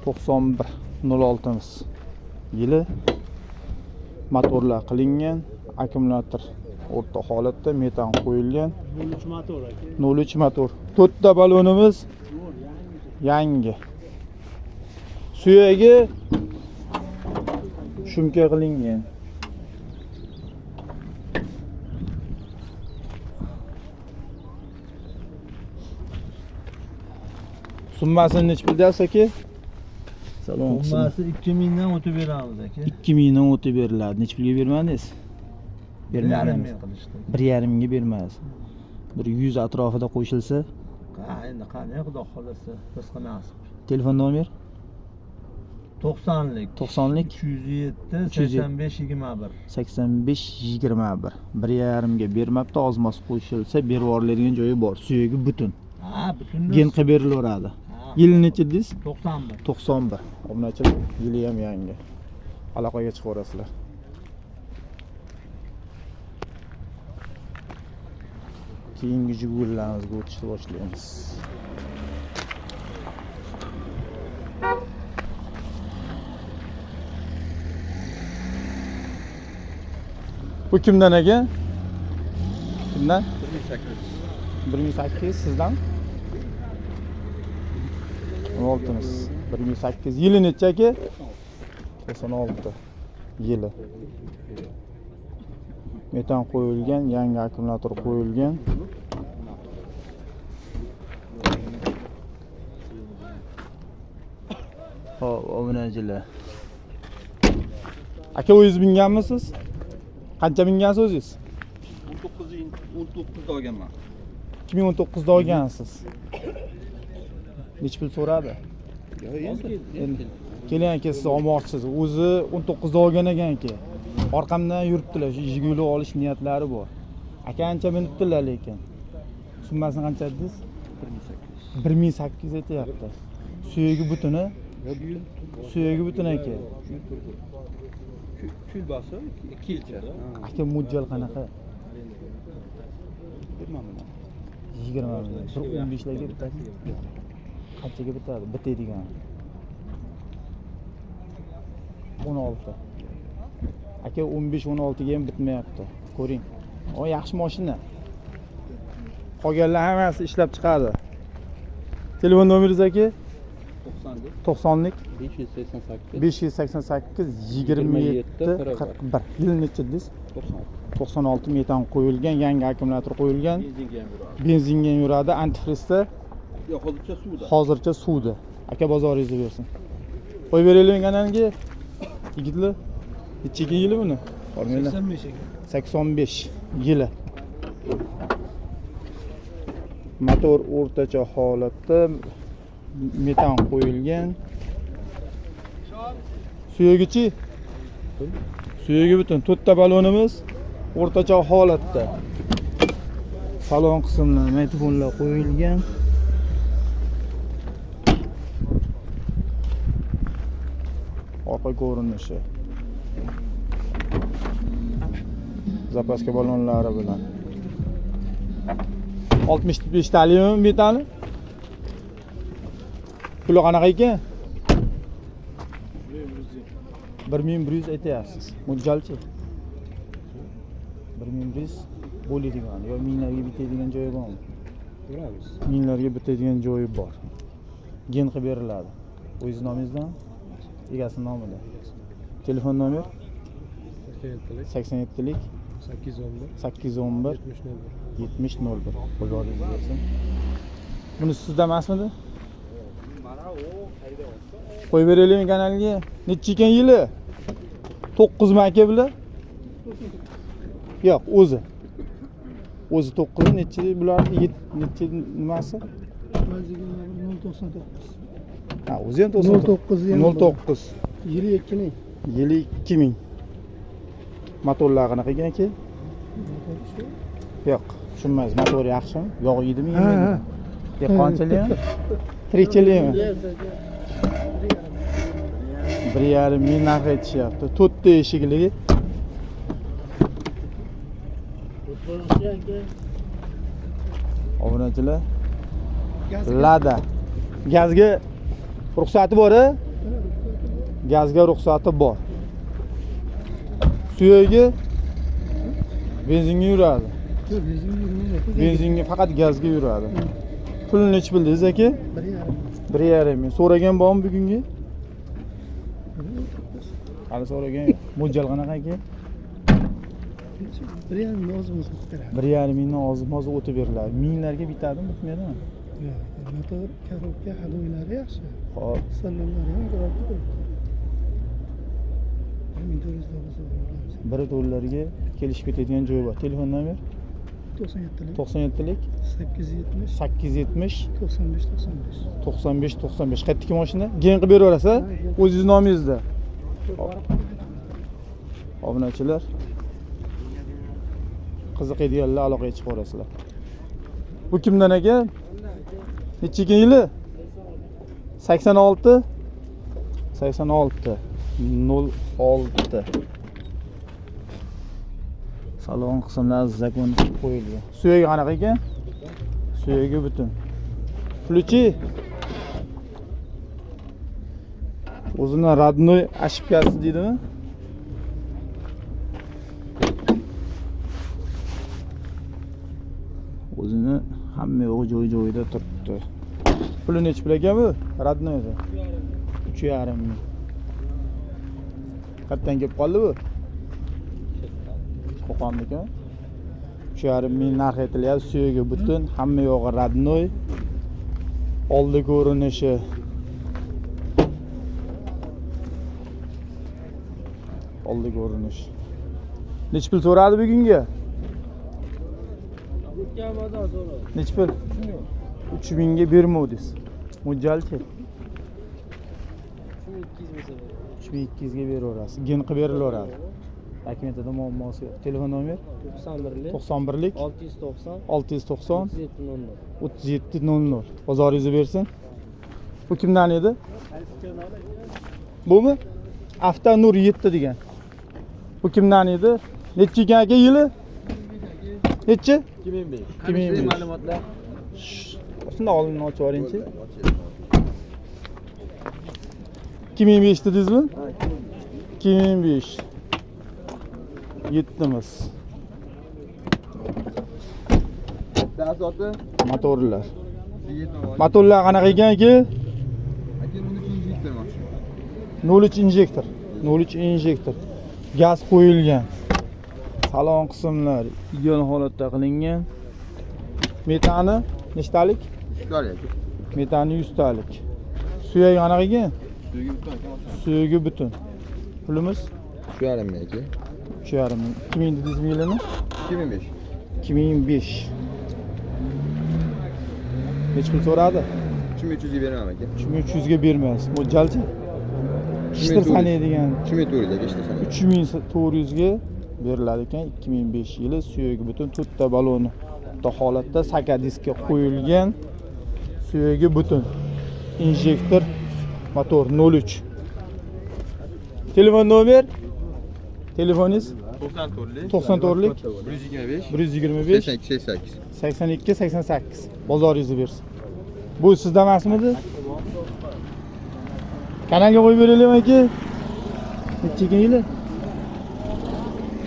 9106 yili motorlar qilingan, akkumulyator o'rta holatda, metan qo'yilgan. 03 motor aka. 03 motor. 4 ta balonimiz yangi. Suyagi shumka qilingan. Summasini nech pul deyapsiz aka? Salon Summasi 2000 dan o'tib beramiz aka. 2000 dan o'tib beriladi. Nech pulga bermadingiz? 1,5 ming qilishdi. 1,5 ga bermaysiz. Bir 100 atrofida qo'shilsa, Endi qanday xudo xolasa, rizqi nasib. telefon nomer 90lik 90lik 207 85 21. 85 21. 1,5 ga bermabdi, ozmos qo'shilsa berib yuboriladigan joyi bor. Suyagi butun. Ha, butun Gen qilib berilaveradi. Yili necha dedingiz? 91. 91. Obunachi yili ham yangi. Aloqaga chiqaverasizlar. Keyingi Jigul'larimizga o'tishni boshlaymiz. Bu kimdan aka? Kimdan? 1800 sizdan? 16'miz. 1800. Yili necha aka? 96 yili. Metan qo'yilgan, yangi akkumulyator qo'yilgan. Hop, obunachilar. Aka o'zingiz binganmisiz? Qancha bingansiz o'zingiz? 19'da olganman. 2019 da olgansiz. Nech pul so'radi? Endi keling aka, siz olmoqchisiz. O'zi 19 da olgan ekan aka. Orqamdan yuribdilar, shu Jiguli olish niyatlari bor. Aka ancha minibdilar lekin. Summasini qancha dedingiz? 1800 aytayapti. Suyagi butuni? Suyagi butun aka. Kül bası 2 yilcha. Aka mo'ljal qanaqa? 20 ming. 15 larga bitadi. Qanchaga bitadi? Bitadigan. 16. Aka 15-16 ga ham bitmayapti. Ko'ring. O yaxshi mashina. Qolganlar hammasi ishlab chiqadi. Telefon nomeringiz aka? 90lik 588 27 41. Yil necha dedingiz? 96 metan qo'yilgan, yangi akkumulyator qo'yilgan. Benzinga ham yuradi, antifrizda. Yo'q, hozircha suvda. Hozircha suvda. Aka bozoringizni bersin. Qo'yib beraylik kanalga. Yigitlar, necha yili buni? 85 aka. 85 yili. Motor o'rtacha holatda, metan qo'yilgan. Suyagichi? Suyagi butun 4 ta balonimiz o'rtacha holatda. Salon qismida mikrofonlar qo'yilgan. Orqa ko'rinishi. Zapaska balonlari bilan. 65 talimi metani? Puli qanaqa ekan? 1100 aytyapsiz. Mo'ljalchi. 1100 bo'ladigan yo minglarga bitadigan joyi bormi? Ko'ramiz. Minglarga bitadigan joyi bor. Gen qilib beriladi. O'zingiz nomingizdan? Egasi nomida. Telefon nomer? 87lik 811 7001. Qo'yganingiz bersin. Buni sizda emasmidi? Qo'yib beraylik kanalga. Necha ekan yili? 9 mi aka bular? Yo'q, o'zi. O'zi 9 necha bularni necha nimasi? 099. Ha, o'zi ham 09. Yili 2000. Yili 2000. Motorlar qanaqa ekan aka? Yo'q, tushunmaysiz. Motor yaxshimi? Yog' yedimi, yemadimi? Dehqonchilikmi? Tirikchilikmi? 1,5 ming narx aytishyapti. 4 ta eshikli. Obunachilar, Lada. Gazga ruxsati bor-a? Gazga ruxsati bor. Suyagi benzinga yuradi. Yo'q, benzin yurmaydi. Benzinga faqat gazga yuradi. Pulni nechi bildingiz aka? 1,5. 1,5 ming. So'ragan bormi bugungi? Hali so'ragan yo'q. Mo'ljal qanaqa aka? 1,5 ming o'zimiz o'tiradi. 1,5 mingdan ozmoz o'tib beriladi. Minglarga bitadimi, bitmaydimi? Yo'q, motor, korobka, hadoylari yaxshi. Xo'p. Salonlari ham ko'radi. 1400 $1 kelishib ketadigan joyi bor. Telefon nomer 97lik 97lik 870 870 95 95. 95. Qayerdagi mashina? Gen qilib beraverasiz, o'zingiz nomingizda. Obunachilar qiziqadiganlar aloqaga chiqaverasizlar. Bu kimdan ekan? Necha yili? 86 06 06. Salon qismlari zakon qilib qo'yilgan. Suyagi qanaqa ekan? Suyagi butun. Ключи o'zini родной ошибкasi deydimi? O'zini hamma yo'g'i joy-joyida turibdi. Puli nechi pul ekan bu? Родной edi. 3,5 ming. Qayerdan kelib qoldi bu? Qo'qondiki. 3,5 ming narx aytilyapti. Suyagi butun, hamma yo'g'i родной. Oldi ko'rinishi oldi ko'rinish. Nech pul so'radi bugunga? Nech pul? 3000 ga bermovdingiz. Mo'ljalchi. 3200 ga beraverasiz. Gen qilib berilaveradi. Dokumentada muammosi yo'q. Telefon nomer 91lik 690 690 3700. 3700. Bozoringizni bersin. Bu kimdan edi? Bumi? Avtonur 7 degan. Bu kimdan edi? Necha ekan aka yili? Necha? 2005. 2005. Ma'lumotlar. Shunda oldini ochib yuboringchi. 2005 dedingizmi? 2005. Yetdimiz. Asoti Motorlar. Motorlar qanaqa ekan aka? 03 injektor. 03 injektor. Gaz qo'yilgan. Salon qismlari ideal holatda qilingan. Metani nechtalik? 100 talik. Metani 100 talik. Suyagi qanaqa ekan? Suyagi butun. Pulimiz 3,5 ming aka. 3,5 ming. 2000 dedingizmi yilini? 2005. 2005. Necha pul so'radi? 3300 ga beraman aka. 3300 ga bermaysiz. Mo'ljalchi? Ishtir sanaydigan 3400 aka ishtir sanaydi. 3400 ga beriladi ekan. 2005 yili suyagi butun to'rtta baloni holatda saka diskga qo'yilgan. Suyagi butun. Injektor motor 03. Telefon nomer? Telefoningiz 94lik 125 125 88 82 88. Bozoringizni bersin. Bu sizda emasmidi? Kanalga qo'yib beraylikmi aka? Necha yili?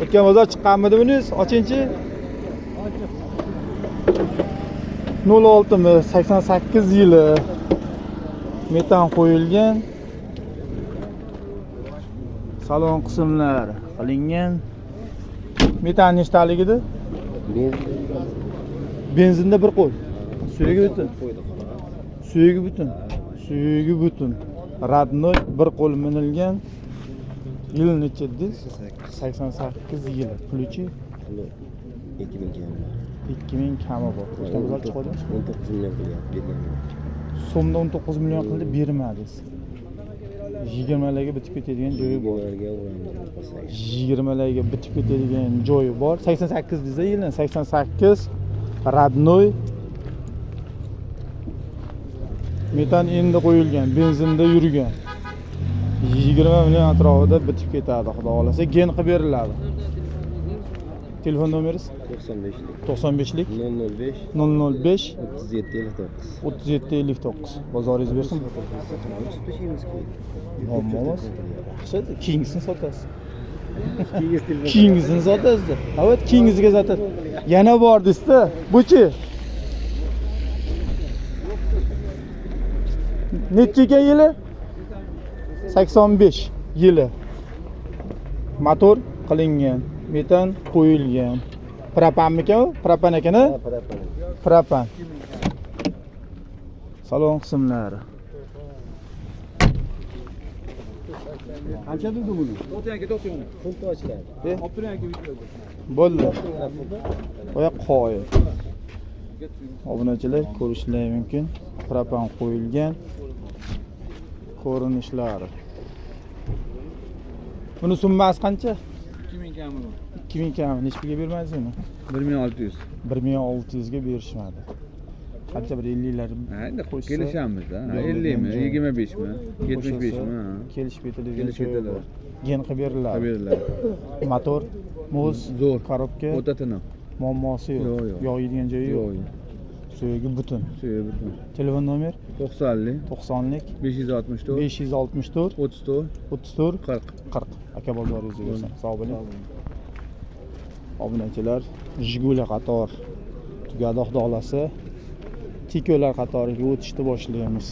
O'tgan bozor chiqqanmidi buningiz? Ochingchi. 06 mi? 88 yili. Metan qo'yilgan. Salon qismlari qilingan. Metan nechtalik edi? Benzinda bir qo'l. Suyagi butun. Suyagi butun. Suyagi butun. Родной bir qo'l minilgan. Yil necha dedingiz? 88 yil. Ключи 2000 kami. 2000 kami bor. O'shdan bozor chiqadi. 19 million pulga bergan. So'mda 19 million qildi bermadingiz. 20 larga bitib ketadigan joyi bor. Bolalarga uramiz. 20 larga bitib ketadigan joyi bor. 88 desa yilni 88 родной. Metan endi qo'yilgan, benzinda yurgan. 20 million atrofida bitib ketadi, xudo xolasa, gen qilib beriladi. Telefon nomeringiz 95'lik 95'lik 005 005 37 59. 3759. Bozoringiz bersin. Muammo emas. Yaxshi, keyingisini sotasiz. Keyingisini sotasiz. Evet, keyingisiga sotasiz. Yana bor desda. Buchi. Necha ekan yili? 85 yili. Motor qilingan, metan qo'yilgan. Propanmikan u? Propan ekan-a? Propan. Salon qismlari. Qancha dedi buni? Pulni ochiladi. Bo'ldi. Qo'ya qo'y. Obunachilar ko'rishlari mumkin. Propan qo'yilgan. Ko'rinishlari. Buni summasi qancha? 2000 kami. 2000 kami. Nechga bermaysizmi? 1600. 1600 ga berishmadi. Qancha bir 50lar. Ha, endi kelishamiz da. 50 mi? 25 mi? 75 mi? Kelishib ketilgan. Kelishib ketiladi. Gen qilib beriladi. Xabarlar. Motor, muz, Zo'r. korobka, O'ta tiniq. muammosi yo'q. Yo'q, yo'q. Yo'ydigan joyi yo'q. Yo'q. Suyagi butun. Suya butun. Telefon nomer 90lik 90lik 564 564 34 34 40. 40. Aka bozoringiz bo'lsin. Sog' bo'ling. Obunachilar, Jiguli qator tugadi, xudo xolasa Tikolar qatoriga o'tishni boshlaymiz.